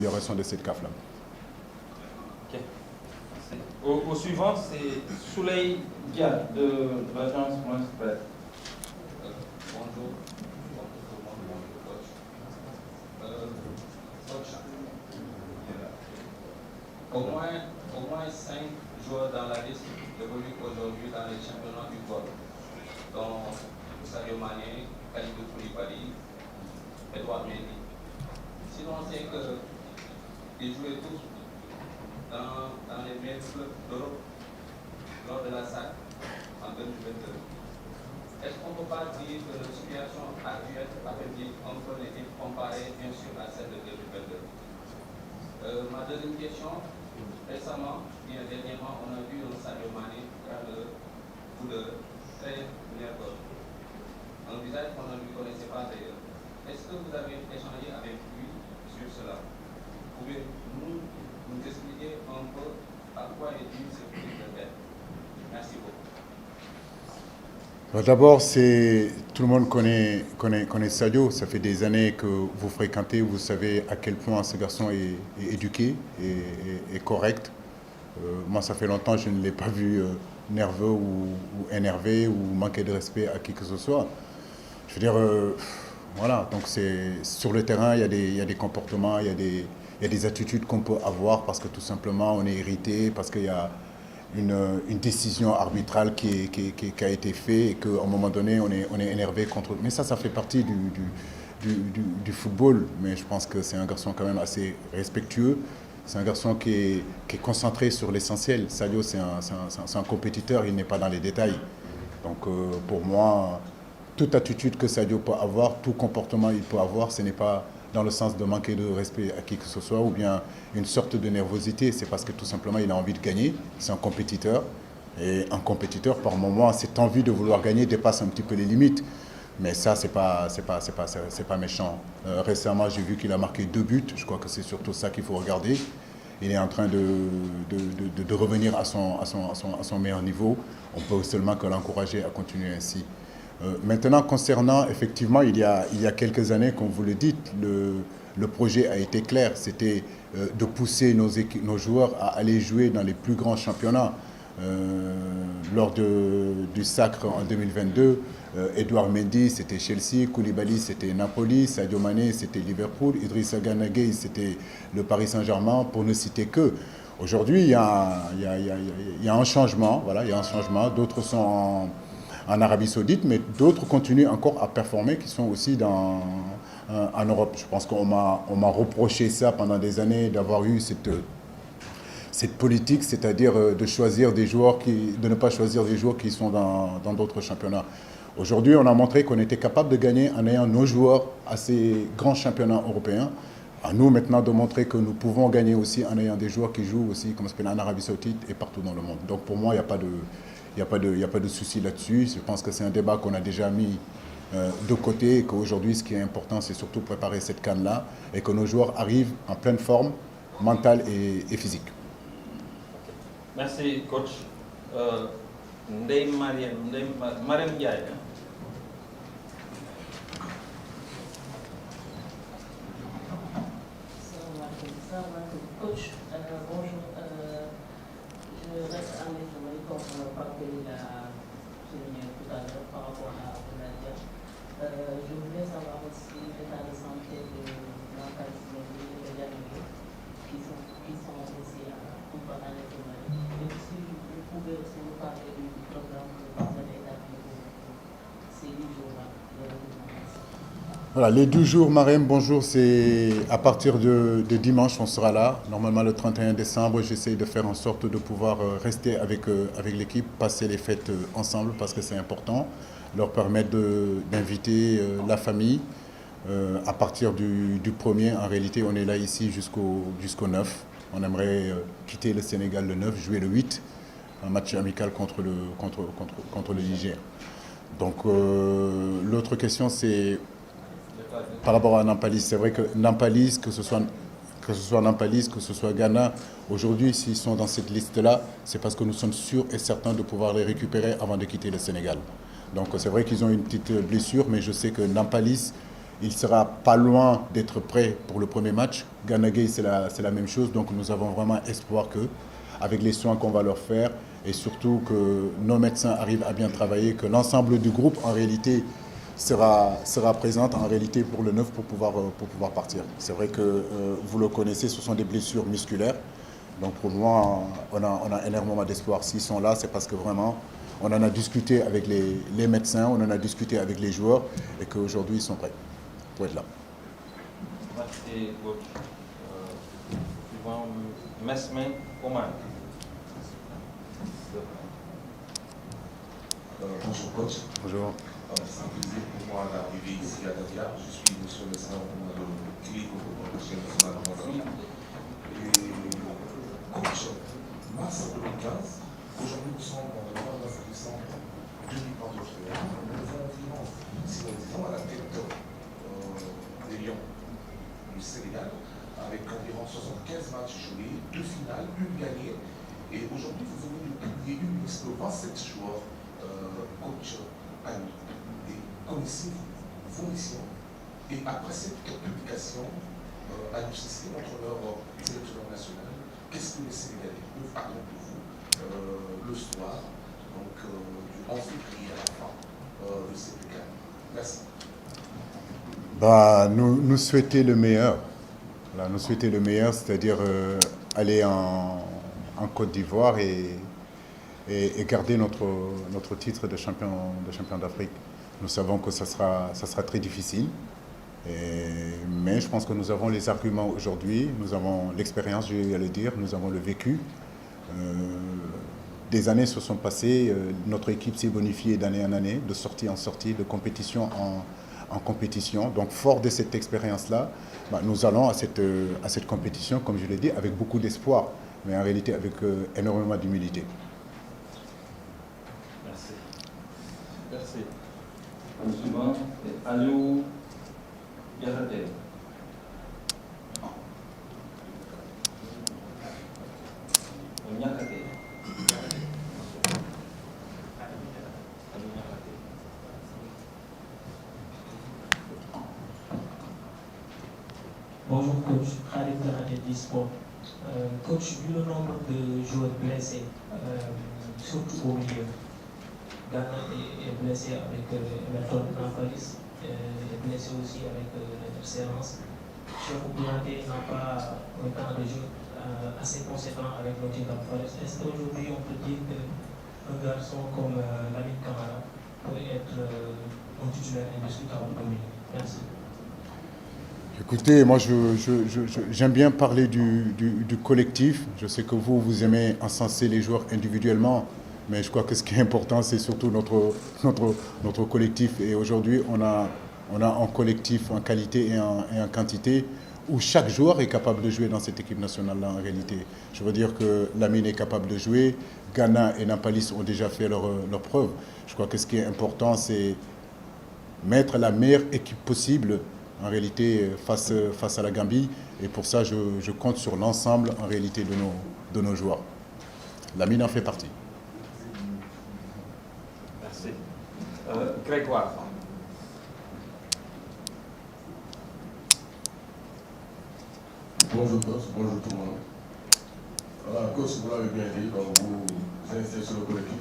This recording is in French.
l'amélioration de cette CAF-là. Okay. Au suivant, c'est Souley Dia de l'agence France Presse. Bonjour. Au moins 5 joueurs dans la liste évoluent aujourd'hui dans les championnats du golf, dont Sadio Mané, Kalidou Koulibaly, Edouard Mendy. Si l'on sait qu'ils jouaient tous dans les meilleurs clubs d'Europe lors de la SAC en 2022, est-ce qu'on ne peut pas dire que la situation actuelle affaiblit un peu l'équipe comparée bien sûr à celle de 2022? Ma deuxième question, récemment, bien dernièrement, on a vu un Sadio Mané faire le coup de très nerveux. Un visage qu'on ne lui connaissait pas d'ailleurs. Est-ce que vous avez échangé avec lui sur cela? Pouvez-vous nous expliquer un peu à quoi est dû ce coup de tête? Merci beaucoup. D'abord, tout le monde connaît Sadio. Ça fait des années que vous fréquentez, vous savez à quel point ce garçon est éduqué et correct. Moi, ça fait longtemps que je ne l'ai pas vu nerveux ou énervé ou manquer de respect à qui que ce soit. Je veux dire, voilà, donc sur le terrain, il y a des comportements, il y a des attitudes qu'on peut avoir parce que tout simplement on est irrité, parce qu'il y a une décision arbitrale qui a été faite et qu'à un moment donné, on est énervé contre... Mais ça fait partie du football. Mais je pense que c'est un garçon quand même assez respectueux. C'est un garçon qui est concentré sur l'essentiel. Sadio, c'est un compétiteur, il n'est pas dans les détails. Donc pour moi, toute attitude que Sadio peut avoir, tout comportement il peut avoir, ce n'est pas dans le sens de manquer de respect à qui que ce soit ou bien une sorte de nervosité. C'est parce que tout simplement il a envie de gagner, c'est un compétiteur. Et un compétiteur, par moment, cette envie de vouloir gagner dépasse un petit peu les limites. Mais ça, c'est pas méchant. Récemment, j'ai vu qu'il a marqué 2 buts. Je crois que c'est surtout ça qu'il faut regarder. Il est en train de revenir à son meilleur niveau. On peut seulement que l'encourager à continuer ainsi. Maintenant, concernant, effectivement, il y a quelques années, comme vous le dites, le projet a été clair. C'était de pousser nos joueurs à aller jouer dans les plus grands championnats. Lors du sacre en 2022, Edouard Mendy, c'était Chelsea, Koulibaly, c'était Napoli, Sadio Mané, c'était Liverpool, Idrissa Gana Gueye, c'était le Paris Saint-Germain, pour ne citer que. Aujourd'hui, il y a un changement, voilà, il y a un changement. D'autres sont en Arabie Saoudite, mais d'autres continuent encore à performer, qui sont aussi en Europe. Je pense qu'on m'a reproché ça pendant des années, d'avoir eu cette politique, c'est-à-dire de choisir des joueurs de ne pas choisir des joueurs qui sont dans d'autres championnats. Aujourd'hui, on a montré qu'on était capable de gagner en ayant nos joueurs à ces grands championnats européens. À nous maintenant de montrer que nous pouvons gagner aussi en ayant des joueurs qui jouent aussi, comme en Arabie Saoudite et partout dans le monde. Donc pour moi, il n'y a pas de souci là-dessus. Je pense que c'est un débat qu'on a déjà mis de côté et qu'aujourd'hui, ce qui est important, c'est surtout préparer cette CAN-là et que nos joueurs arrivent en pleine forme mentale et physique. Merci, coach. Ndeye Marème Ndiaye. Coach, bonjour. Je reste en Italie comme Pape l'a souligné tout à l'heure par rapport à Bouladia. Je voulais savoir aussi l'état de santé de l'organisme et de l'année qui sont aussi en pendant les tournées. Et si vous pouvez aussi nous parler du programme que vous avez établi pour ces 10 jours-là. Voilà, les 12 jours, Marème, bonjour, c'est à partir de dimanche, on sera là. Normalement, le 31 décembre, j'essaie de faire en sorte de pouvoir rester avec l'équipe, passer les fêtes ensemble parce que c'est important, leur permettre d'inviter la famille. À partir du 1er, en réalité, on est là ici jusqu'au 9. On aimerait quitter le Sénégal le 9, jouer le 8, un match amical contre le Niger. Donc, l'autre question, c'est par rapport à Nampalis. C'est vrai que Nampalis, que ce soit Nampalis, que ce soit Ghana, aujourd'hui, s'ils sont dans cette liste-là, c'est parce que nous sommes sûrs et certains de pouvoir les récupérer avant de quitter le Sénégal. Donc c'est vrai qu'ils ont une petite blessure, mais je sais que Nampalis il sera pas loin d'être prêt pour le premier match. Gana Gueye, c'est la même chose. Donc nous avons vraiment espoir que, avec les soins qu'on va leur faire, et surtout que nos médecins arrivent à bien travailler, que l'ensemble du groupe, en réalité, sera présente en réalité pour le 9 pour pouvoir partir. C'est vrai que vous le connaissez, ce sont des blessures musculaires. Donc pour moi, on a énormément d'espoir. S'ils sont là, c'est parce que vraiment, on en a discuté avec les médecins, on en a discuté avec les joueurs et qu'aujourd'hui, ils sont prêts pour être là. Merci, coach. Suivant, Mesmin Oman. Bonjour coach. Bonjour. C'est un plaisir pour moi d'arriver ici à Dakar. Je suis monsieur le médecin de clinique au Conseil national de Mozambique. Et coach, mars 2015, aujourd'hui nous sommes dans le 29 décembre 2023. Nous avons disons à la tête des Lions du Sénégal avec environ 75 matchs joués, 2 finales, 1 gagnée. Et aujourd'hui vous venez de publier une liste de 27 joueurs, coach Annie. Connaissez-vous vos missions et après cette publication à l'UCC, l'entraîneur sélectionneur national, qu'est-ce que les Sénégalais peuvent attendre de vous le soir, donc du 11 février à la fin de cette CPK? Merci. Nous souhaiter le meilleur. Voilà, nous souhaiter le meilleur, c'est-à-dire aller en Côte d'Ivoire et garder notre titre de champion d'Afrique. Nous savons que ça sera très difficile, mais je pense que nous avons les arguments aujourd'hui, nous avons l'expérience, je vais le dire, nous avons le vécu. Des années se sont passées, notre équipe s'est bonifiée d'année en année, de sortie en sortie, de compétition en compétition. Donc fort de cette expérience-là, nous allons à cette compétition, comme je l'ai dit, avec beaucoup d'espoir, mais en réalité avec énormément d'humilité. Merci. Merci. Le suivant, c'est Aliou Diakhaté. Niakhaté. Bonjour coach, Khalid Diakhaté du sport. Coach, vu le nombre de joueurs blessés, surtout au milieu, Gana est blessé avec Emerson Nampalis, est blessé aussi avec l'interférence. Cheikh Kouyaté n'a pas un temps de jeu assez conséquent avec Nottingham Forest. Est-ce qu'aujourd'hui on peut dire qu'un garçon comme Lamine Camara peut être un titulaire indiscutable au milieu? Merci. Écoutez, moi j'aime bien parler du collectif. Je sais que vous aimez encenser les joueurs individuellement, mais je crois que ce qui est important, c'est surtout notre collectif. Et aujourd'hui, on a un collectif en qualité et en quantité où chaque joueur est capable de jouer dans cette équipe nationale-là en réalité. Je veux dire que Lamine est capable de jouer, Gana et Nampalis ont déjà fait leur preuve. Je crois que ce qui est important, c'est mettre la meilleure équipe possible en réalité face à la Gambie. Et pour ça, je compte sur l'ensemble en réalité de nos joueurs. Lamine en fait partie. Merci. Grégoire. Bonjour coach, bonjour tout le monde. Voilà, coach, vous l'avez bien dit, donc vous insistez sur le collectif.